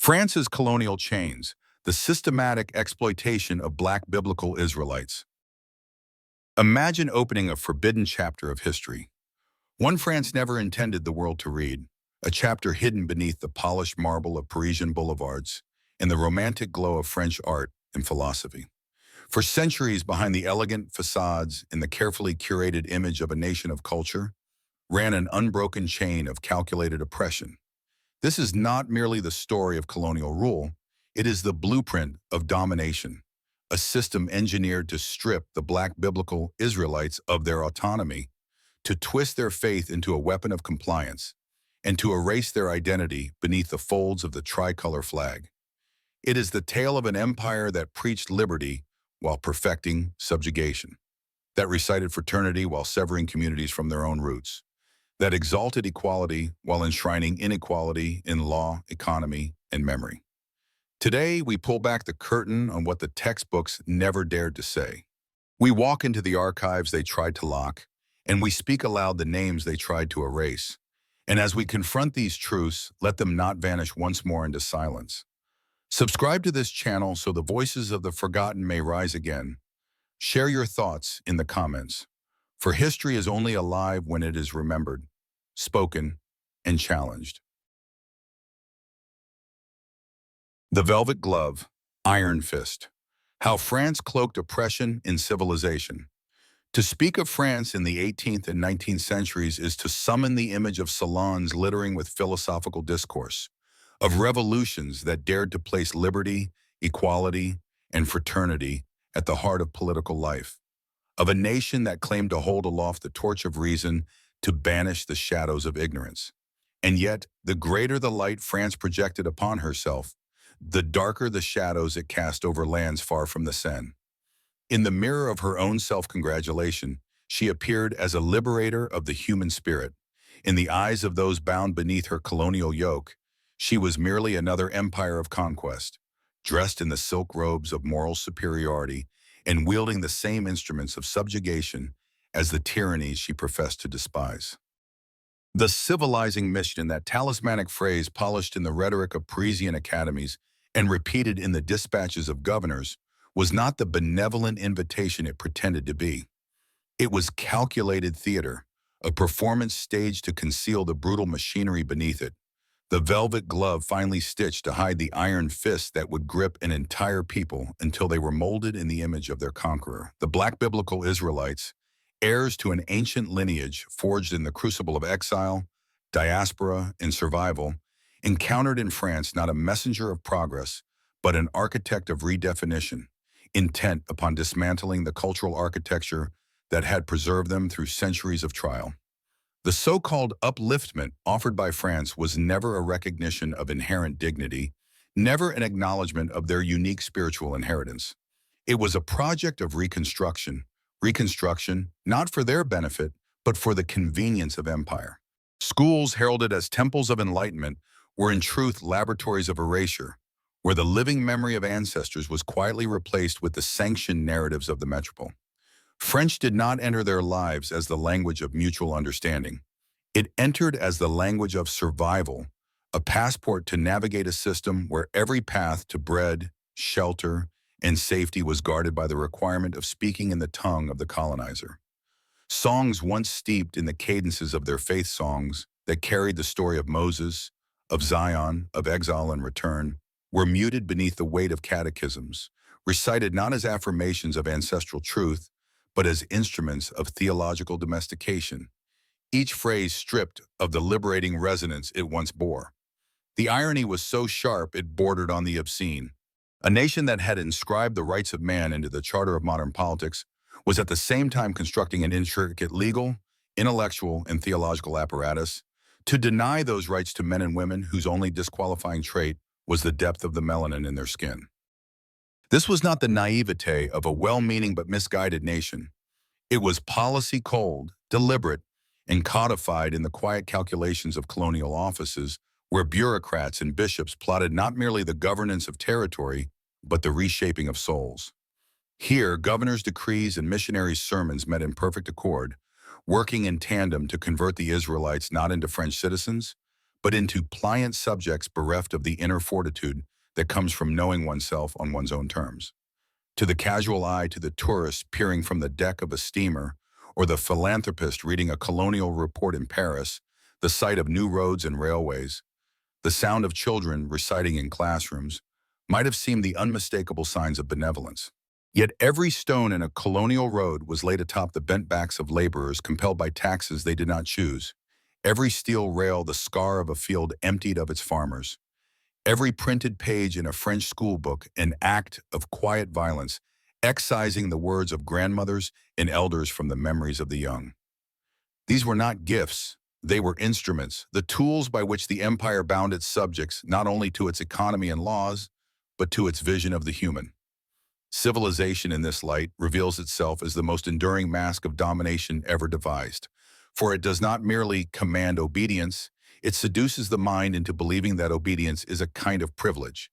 France's colonial chains, the systematic exploitation of black biblical Israelites. Imagine opening a forbidden chapter of history, one France never intended the world to read, a chapter hidden beneath the polished marble of Parisian boulevards and the romantic glow of French art and philosophy. For centuries behind the elegant facades and the carefully curated image of a nation of culture ran an unbroken chain of calculated oppression. This is not merely the story of colonial rule, it is the blueprint of domination, a system engineered to strip the black biblical Israelites of their autonomy, to twist their faith into a weapon of compliance, and to erase their identity beneath the folds of the tricolor flag. It is the tale of an empire that preached liberty while perfecting subjugation, that recited fraternity while severing communities from their own roots, that exalted equality while enshrining inequality in law, economy, and memory. Today, we pull back the curtain on what the textbooks never dared to say. We walk into the archives they tried to lock, and we speak aloud the names they tried to erase. And as we confront these truths, let them not vanish once more into silence. Subscribe to this channel so the voices of the forgotten may rise again. Share your thoughts in the comments, for history is only alive when it is remembered, spoken, and challenged. The Velvet Glove, Iron Fist. How France cloaked oppression in civilization. To speak of France in the 18th and 19th centuries is to summon the image of salons littering with philosophical discourse, of revolutions that dared to place liberty, equality, and fraternity at the heart of political life, of a nation that claimed to hold aloft the torch of reason to banish the shadows of ignorance. And yet, the greater the light France projected upon herself, the darker the shadows it cast over lands far from the Seine. In the mirror of her own self-congratulation, she appeared as a liberator of the human spirit. In the eyes of those bound beneath her colonial yoke, she was merely another empire of conquest, dressed in the silk robes of moral superiority and wielding the same instruments of subjugation as the tyrannies she professed to despise. The civilizing mission, that talismanic phrase polished in the rhetoric of Parisian academies and repeated in the dispatches of governors, was not the benevolent invitation it pretended to be. It was calculated theater, a performance staged to conceal the brutal machinery beneath it, the velvet glove finely stitched to hide the iron fist that would grip an entire people until they were molded in the image of their conqueror. The black biblical Israelites, heirs to an ancient lineage forged in the crucible of exile, diaspora, and survival, encountered in France not a messenger of progress, but an architect of redefinition, intent upon dismantling the cultural architecture that had preserved them through centuries of trial. The so-called upliftment offered by France was never a recognition of inherent dignity, never an acknowledgement of their unique spiritual inheritance. It was a project of reconstruction not for their benefit, but for the convenience of empire. Schools heralded as temples of enlightenment were in truth laboratories of erasure, where the living memory of ancestors was quietly replaced with the sanctioned narratives of the metropole. French did not enter their lives as the language of mutual understanding. It entered as the language of survival, a passport to navigate a system where every path to bread, shelter, and safety was guarded by the requirement of speaking in the tongue of the colonizer. Songs once steeped in the cadences of their faith songs that carried the story of Moses, of Zion, of exile and return, were muted beneath the weight of catechisms, recited not as affirmations of ancestral truth, but as instruments of theological domestication, each phrase stripped of the liberating resonance it once bore. The irony was so sharp it bordered on the obscene. A nation that had inscribed the rights of man into the charter of modern politics was at the same time constructing an intricate legal, intellectual, and theological apparatus to deny those rights to men and women whose only disqualifying trait was the depth of the melanin in their skin. This was not the naivete of a well-meaning but misguided nation. It was policy cold, deliberate, and codified in the quiet calculations of colonial offices, where bureaucrats and bishops plotted not merely the governance of territory, but the reshaping of souls. Here, governors' decrees and missionaries' sermons met in perfect accord, working in tandem to convert the Israelites not into French citizens, but into pliant subjects bereft of the inner fortitude that comes from knowing oneself on one's own terms. To the casual eye, to the tourist peering from the deck of a steamer, or the philanthropist reading a colonial report in Paris, the sight of new roads and railways, the sound of children reciting in classrooms, might have seemed the unmistakable signs of benevolence. Yet every stone in a colonial road was laid atop the bent backs of laborers compelled by taxes they did not choose. Every steel rail the scar of a field emptied of its farmers. Every printed page in a French schoolbook an act of quiet violence, excising the words of grandmothers and elders from the memories of the young. These were not gifts, they were instruments, the tools by which the empire bound its subjects not only to its economy and laws, but to its vision of the human. Civilization in this light reveals itself as the most enduring mask of domination ever devised, for it does not merely command obedience, it seduces the mind into believing that obedience is a kind of privilege.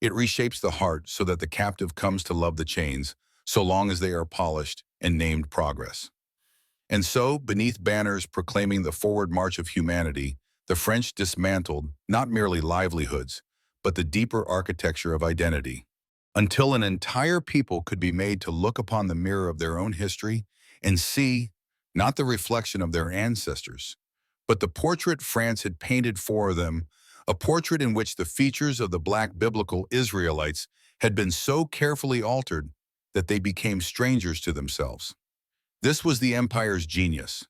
It reshapes the heart so that the captive comes to love the chains, so long as they are polished and named progress. And so, beneath banners proclaiming the forward march of humanity, the French dismantled not merely livelihoods, but the deeper architecture of identity, until an entire people could be made to look upon the mirror of their own history and see not the reflection of their ancestors, but the portrait France had painted for them, a portrait in which the features of the black biblical Israelites had been so carefully altered that they became strangers to themselves. This was the empire's genius,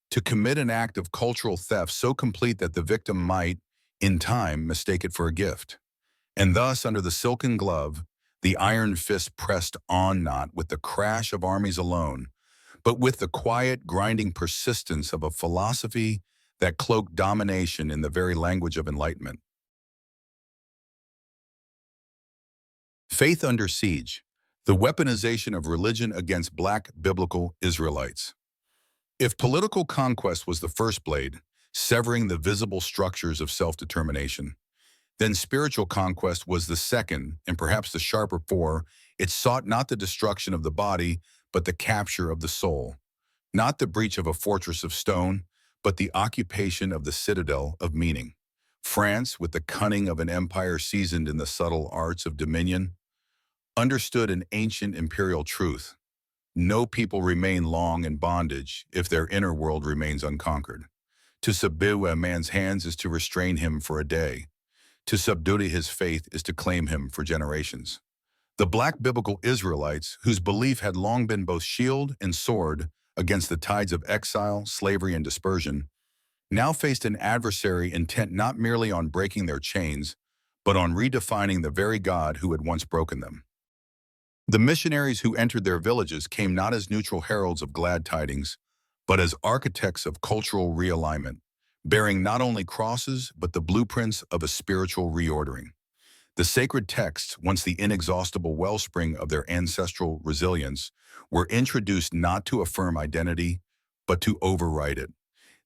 to commit an act of cultural theft so complete that the victim might, in time, mistake it for a gift. And thus, under the silken glove, the iron fist pressed on not with the crash of armies alone, but with the quiet, grinding persistence of a philosophy that cloaked domination in the very language of enlightenment. Faith under siege, the weaponization of religion against black biblical Israelites. If political conquest was the first blade, severing the visible structures of self-determination, then spiritual conquest was the second, and perhaps the sharper, for it sought not the destruction of the body, but the capture of the soul. Not the breach of a fortress of stone, but the occupation of the citadel of meaning. France, with the cunning of an empire seasoned in the subtle arts of dominion, understood an ancient imperial truth. No people remain long in bondage if their inner world remains unconquered. To subdue a man's hands is to restrain him for a day. To subdue his faith is to claim him for generations. The black biblical Israelites, whose belief had long been both shield and sword against the tides of exile, slavery, and dispersion, now faced an adversary intent not merely on breaking their chains, but on redefining the very God who had once broken them. The missionaries who entered their villages came not as neutral heralds of glad tidings, but as architects of cultural realignment, bearing not only crosses, but the blueprints of a spiritual reordering. The sacred texts, once the inexhaustible wellspring of their ancestral resilience, were introduced not to affirm identity, but to overwrite it.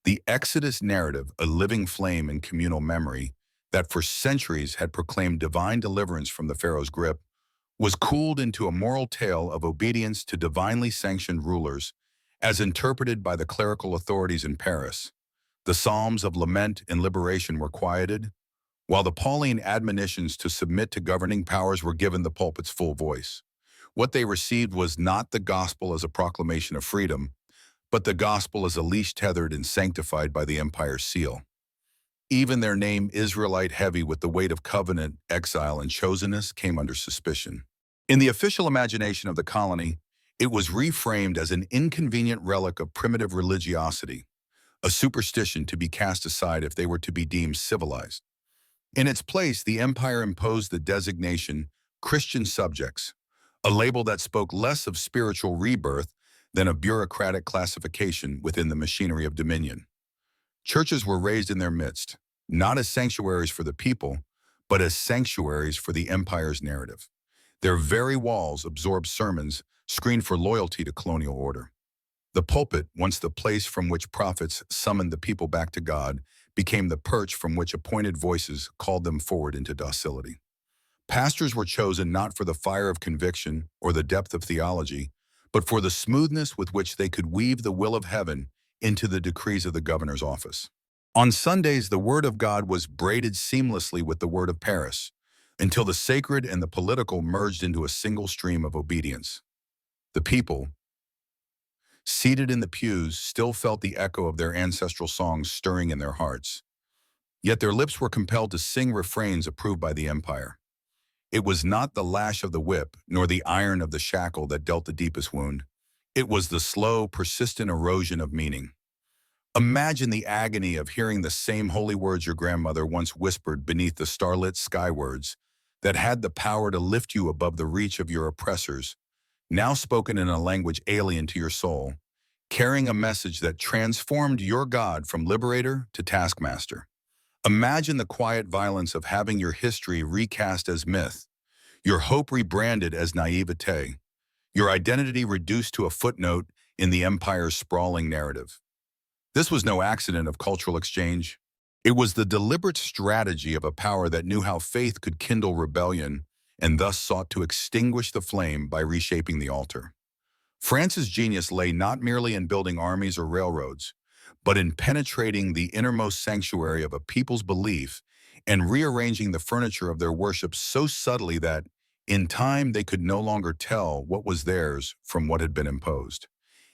The Exodus narrative, a living flame in communal memory, that for centuries had proclaimed divine deliverance from the Pharaoh's grip, was cooled into a moral tale of obedience to divinely sanctioned rulers, as interpreted by the clerical authorities in Paris. The psalms of lament and liberation were quieted, while the Pauline admonitions to submit to governing powers were given the pulpit's full voice. What they received was not the gospel as a proclamation of freedom, but the gospel as a leash tethered and sanctified by the empire's seal. Even their name, Israelite, heavy with the weight of covenant, exile, and chosenness, came under suspicion. In the official imagination of the colony, it was reframed as an inconvenient relic of primitive religiosity, a superstition to be cast aside if they were to be deemed civilized. In its place, the empire imposed the designation Christian subjects, a label that spoke less of spiritual rebirth than of bureaucratic classification within the machinery of dominion. Churches were raised in their midst, not as sanctuaries for the people, but as sanctuaries for the empire's narrative. Their very walls absorbed sermons screened for loyalty to colonial order. The pulpit, once the place from which prophets summoned the people back to God, became the perch from which appointed voices called them forward into docility. Pastors were chosen not for the fire of conviction or the depth of theology, but for the smoothness with which they could weave the will of heaven into the decrees of the governor's office. On Sundays, the word of God was braided seamlessly with the word of Paris, until the sacred and the political merged into a single stream of obedience. The people, seated in the pews, still felt the echo of their ancestral songs stirring in their hearts. Yet their lips were compelled to sing refrains approved by the empire. It was not the lash of the whip, nor the iron of the shackle that dealt the deepest wound. It was the slow, persistent erosion of meaning. Imagine the agony of hearing the same holy words your grandmother once whispered beneath the starlit skywards that had the power to lift you above the reach of your oppressors, now spoken in a language alien to your soul, carrying a message that transformed your God from liberator to taskmaster. Imagine the quiet violence of having your history recast as myth, your hope rebranded as naivete, your identity reduced to a footnote in the empire's sprawling narrative. This was no accident of cultural exchange. It was the deliberate strategy of a power that knew how faith could kindle rebellion and thus sought to extinguish the flame by reshaping the altar. France's genius lay not merely in building armies or railroads, but in penetrating the innermost sanctuary of a people's belief and rearranging the furniture of their worship so subtly that, in time, they could no longer tell what was theirs from what had been imposed.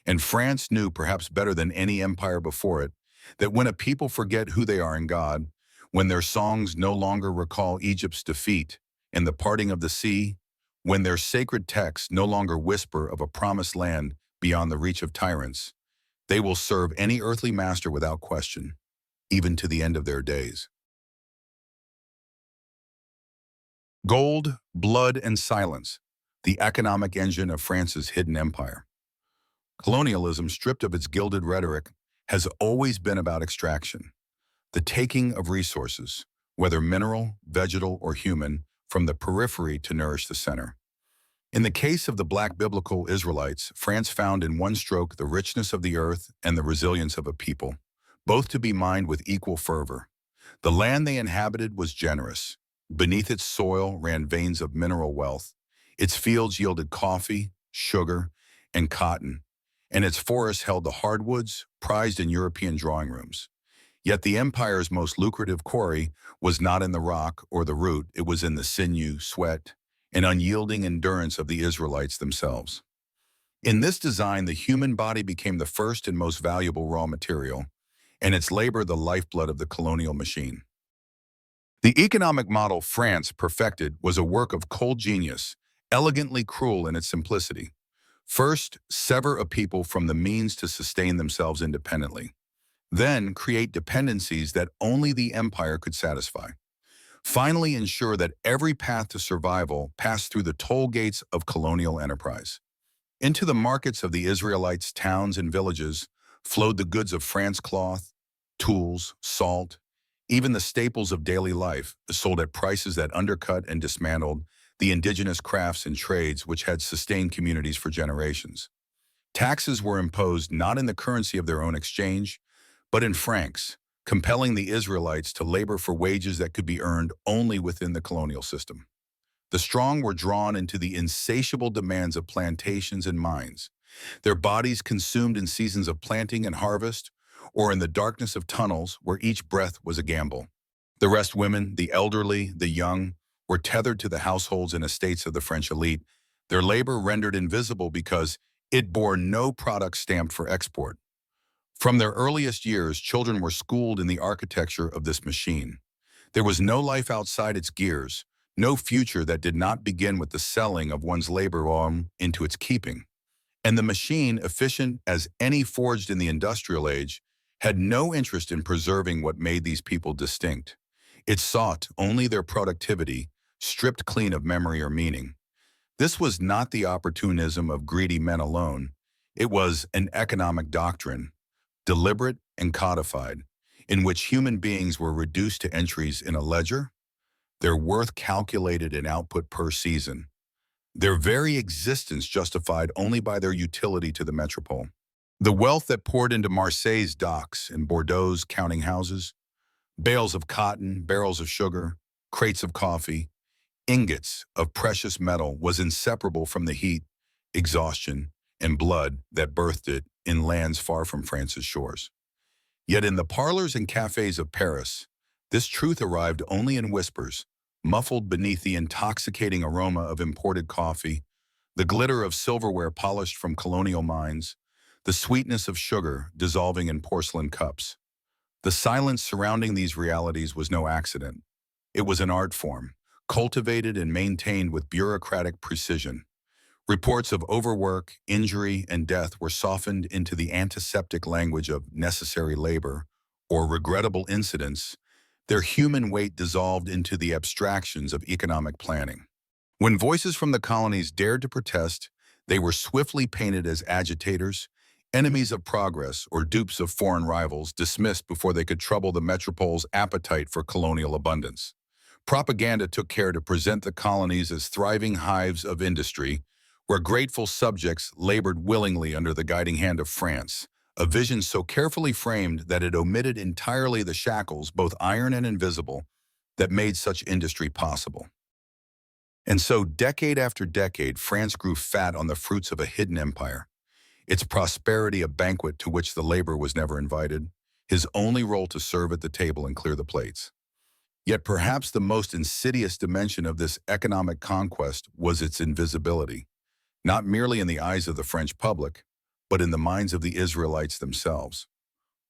And France knew, perhaps better than any empire before it, that when a people forget who they are in God, when their songs no longer recall Egypt's defeat and the parting of the sea, when their sacred texts no longer whisper of a promised land beyond the reach of tyrants, they will serve any earthly master without question, even to the end of their days. Gold, blood, and silence, the economic engine of France's hidden empire. Colonialism, stripped of its gilded rhetoric, has always been about extraction, the taking of resources, whether mineral, vegetal, or human, from the periphery to nourish the center. In the case of the Black biblical Israelites, France found in one stroke the richness of the earth and the resilience of a people, both to be mined with equal fervor. The land they inhabited was generous. Beneath its soil ran veins of mineral wealth. Its fields yielded coffee, sugar, and cotton, and its forests held the hardwoods prized in European drawing rooms. Yet the empire's most lucrative quarry was not in the rock or the root, it was in the sinew, sweat, and unyielding endurance of the Israelites themselves. In this design, the human body became the first and most valuable raw material, and its labor the lifeblood of the colonial machine. The economic model France perfected was a work of cold genius, elegantly cruel in its simplicity. First, sever a people from the means to sustain themselves independently. Then, create dependencies that only the empire could satisfy. Finally, ensure that every path to survival passed through the toll gates of colonial enterprise. Into the markets of the Israelites' towns and villages flowed the goods of France: cloth, tools, salt, even the staples of daily life, sold at prices that undercut and dismantled the indigenous crafts and trades which had sustained communities for generations. Taxes were imposed not in the currency of their own exchange, but in francs, compelling the Israelites to labor for wages that could be earned only within the colonial system. The strong were drawn into the insatiable demands of plantations and mines, their bodies consumed in seasons of planting and harvest, or in the darkness of tunnels where each breath was a gamble. The rest, women, the elderly, the young, were tethered to the households and estates of the French elite, their labor rendered invisible because it bore no product stamped for export. From their earliest years, children were schooled in the architecture of this machine. There was no life outside its gears, no future that did not begin with the selling of one's labor on into its keeping. And the machine, efficient as any forged in the industrial age, had no interest in preserving what made these people distinct. It sought only their productivity, stripped clean of memory or meaning. This was not the opportunism of greedy men alone. It was an economic doctrine, deliberate and codified, in which human beings were reduced to entries in a ledger, their worth calculated in output per season, their very existence justified only by their utility to the metropole. The wealth that poured into Marseille's docks and Bordeaux's counting houses, bales of cotton, barrels of sugar, crates of coffee, ingots of precious metal was inseparable from the heat, exhaustion, and blood that birthed it in lands far from France's shores. Yet in the parlors and cafes of Paris, this truth arrived only in whispers, muffled beneath the intoxicating aroma of imported coffee, the glitter of silverware polished from colonial mines, the sweetness of sugar dissolving in porcelain cups. The silence surrounding these realities was no accident. It was an art form, cultivated and maintained with bureaucratic precision. Reports of overwork, injury, and death were softened into the antiseptic language of necessary labor or regrettable incidents, their human weight dissolved into the abstractions of economic planning. When voices from the colonies dared to protest, they were swiftly painted as agitators, enemies of progress, or dupes of foreign rivals, dismissed before they could trouble the metropole's appetite for colonial abundance. Propaganda took care to present the colonies as thriving hives of industry, where grateful subjects labored willingly under the guiding hand of France, a vision so carefully framed that it omitted entirely the shackles, both iron and invisible, that made such industry possible. And so, decade after decade, France grew fat on the fruits of a hidden empire, its prosperity a banquet to which the labor was never invited, his only role to serve at the table and clear the plates. Yet perhaps the most insidious dimension of this economic conquest was its invisibility, not merely in the eyes of the French public, but in the minds of the Israelites themselves.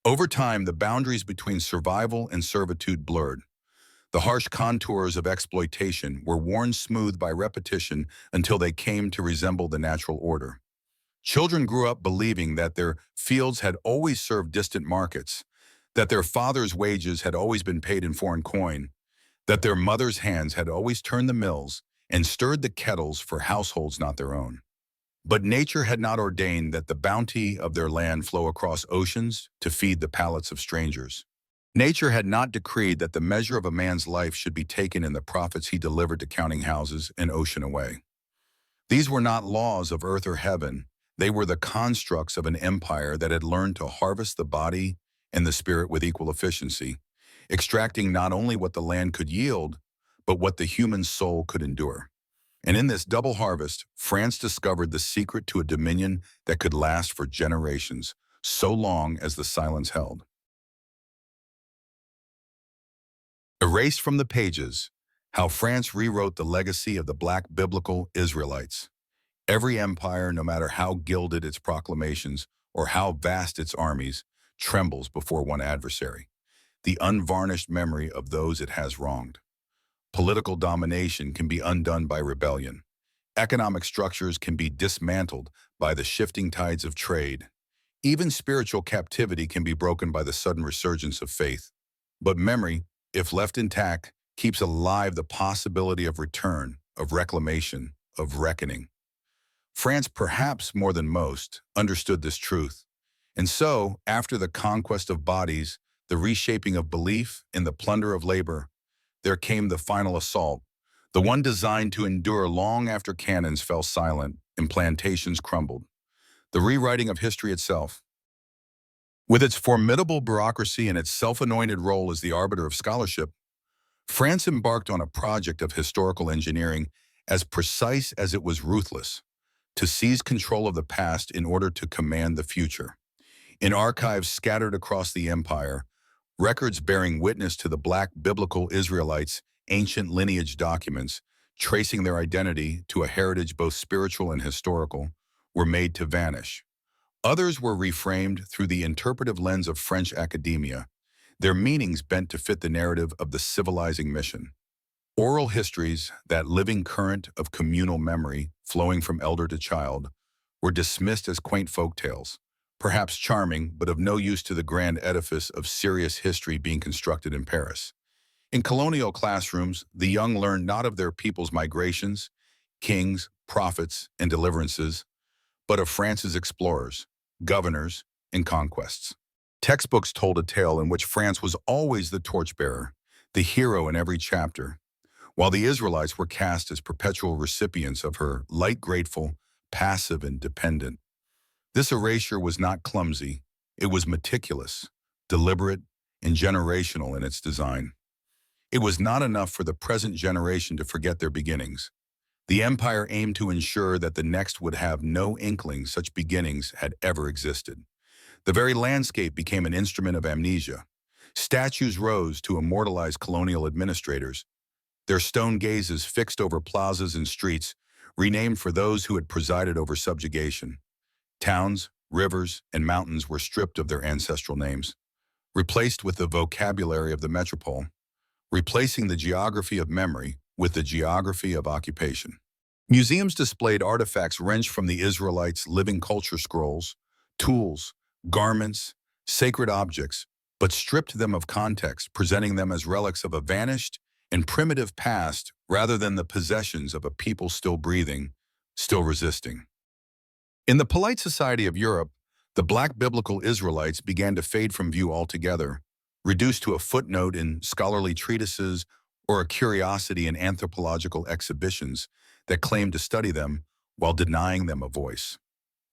Over time, the boundaries between survival and servitude blurred. The harsh contours of exploitation were worn smooth by repetition until they came to resemble the natural order. Children grew up believing that their fields had always served distant markets, that their fathers' wages had always been paid in foreign coin, that their mothers' hands had always turned the mills and stirred the kettles for households not their own. But nature had not ordained that the bounty of their land flow across oceans to feed the palates of strangers. Nature had not decreed that the measure of a man's life should be taken in the profits he delivered to counting houses and ocean away. These were not laws of earth or heaven. They were the constructs of an empire that had learned to harvest the body and the spirit with equal efficiency, extracting not only what the land could yield, but what the human soul could endure. And in this double harvest, France discovered the secret to a dominion that could last for generations, so long as the silence held. Erased from the pages, how France rewrote the legacy of the Black biblical Israelites. Every empire, no matter how gilded its proclamations or how vast its armies, trembles before one adversary, the unvarnished memory of those it has wronged. Political domination can be undone by rebellion. Economic structures can be dismantled by the shifting tides of trade. Even spiritual captivity can be broken by the sudden resurgence of faith. But memory, if left intact, keeps alive the possibility of return, of reclamation, of reckoning. France, perhaps more than most, understood this truth. And so, after the conquest of bodies, the reshaping of belief, and the plunder of labor, there came the final assault, the one designed to endure long after cannons fell silent and plantations crumbled. The rewriting of history itself. With its formidable bureaucracy and its self-anointed role as the arbiter of scholarship, France embarked on a project of historical engineering as precise as it was ruthless, to seize control of the past in order to command the future. In archives scattered across the empire, records bearing witness to the Black biblical Israelites' ancient lineage documents, tracing their identity to a heritage both spiritual and historical, were made to vanish. Others were reframed through the interpretive lens of French academia, their meanings bent to fit the narrative of the civilizing mission. Oral histories, that living current of communal memory flowing from elder to child, were dismissed as quaint folktales, perhaps charming, but of no use to the grand edifice of serious history being constructed in Paris. In colonial classrooms, the young learned not of their people's migrations, kings, prophets, and deliverances, but of France's explorers, governors, and conquests. Textbooks told a tale in which France was always the torchbearer, the hero in every chapter, while the Israelites were cast as perpetual recipients of her light grateful, passive, and dependent. This erasure was not clumsy, it was meticulous, deliberate, and generational in its design. It was not enough for the present generation to forget their beginnings. The empire aimed to ensure that the next would have no inkling such beginnings had ever existed. The very landscape became an instrument of amnesia. Statues rose to immortalize colonial administrators, their stone gazes fixed over plazas and streets, renamed for those who had presided over subjugation. Towns, rivers, and mountains were stripped of their ancestral names, replaced with the vocabulary of the metropole, replacing the geography of memory with the geography of occupation. Museums displayed artifacts wrenched from the Israelites' living culture scrolls, tools, garments, sacred objects, but stripped them of context, presenting them as relics of a vanished and primitive past rather than the possessions of a people still breathing, still resisting. In the polite society of Europe, the black biblical Israelites began to fade from view altogether, reduced to a footnote in scholarly treatises or a curiosity in anthropological exhibitions that claimed to study them while denying them a voice.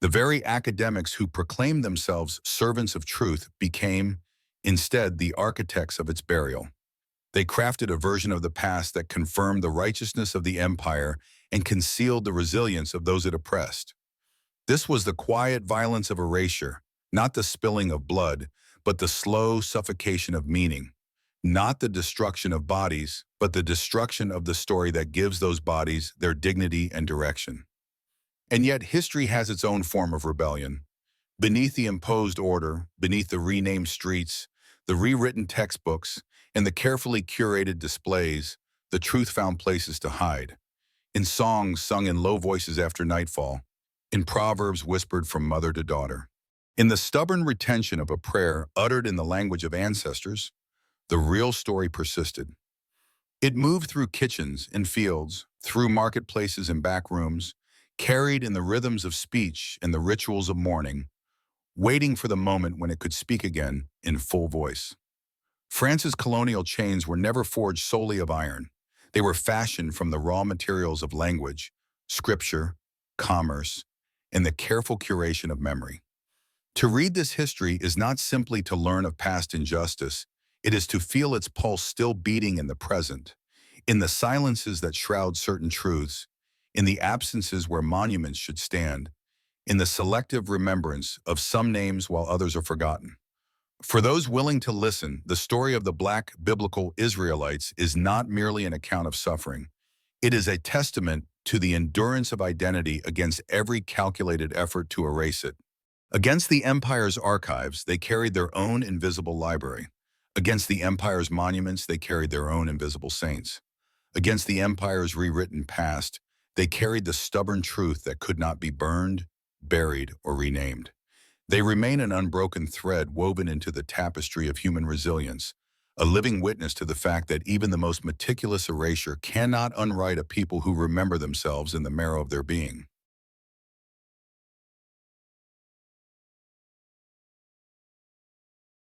The very academics who proclaimed themselves servants of truth became, instead, the architects of its burial. They crafted a version of the past that confirmed the righteousness of the empire and concealed the resilience of those it oppressed. This was the quiet violence of erasure, not the spilling of blood, but the slow suffocation of meaning. Not the destruction of bodies, but the destruction of the story that gives those bodies their dignity and direction. And yet history has its own form of rebellion. Beneath the imposed order, beneath the renamed streets, the rewritten textbooks, and the carefully curated displays, the truth found places to hide. In songs sung in low voices after nightfall, in proverbs whispered from mother to daughter, in the stubborn retention of a prayer uttered in the language of ancestors, the real story persisted. It moved through kitchens and fields, through marketplaces and back rooms, carried in the rhythms of speech and the rituals of mourning, waiting for the moment when it could speak again in full voice. France's colonial chains were never forged solely of iron. They were fashioned from the raw materials of language, scripture, commerce, and the careful curation of memory. To read this history is not simply to learn of past injustice, it is to feel its pulse still beating in the present, in the silences that shroud certain truths, in the absences where monuments should stand, in the selective remembrance of some names while others are forgotten. For those willing to listen, the story of the black biblical Israelites is not merely an account of suffering. It is a testament to the endurance of identity against every calculated effort to erase it. Against the empire's archives, they carried their own invisible library. Against the empire's monuments, they carried their own invisible saints. Against the empire's rewritten past, they carried the stubborn truth that could not be burned, buried, or renamed. They remain an unbroken thread woven into the tapestry of human resilience, a living witness to the fact that even the most meticulous erasure cannot unwrite a people who remember themselves in the marrow of their being.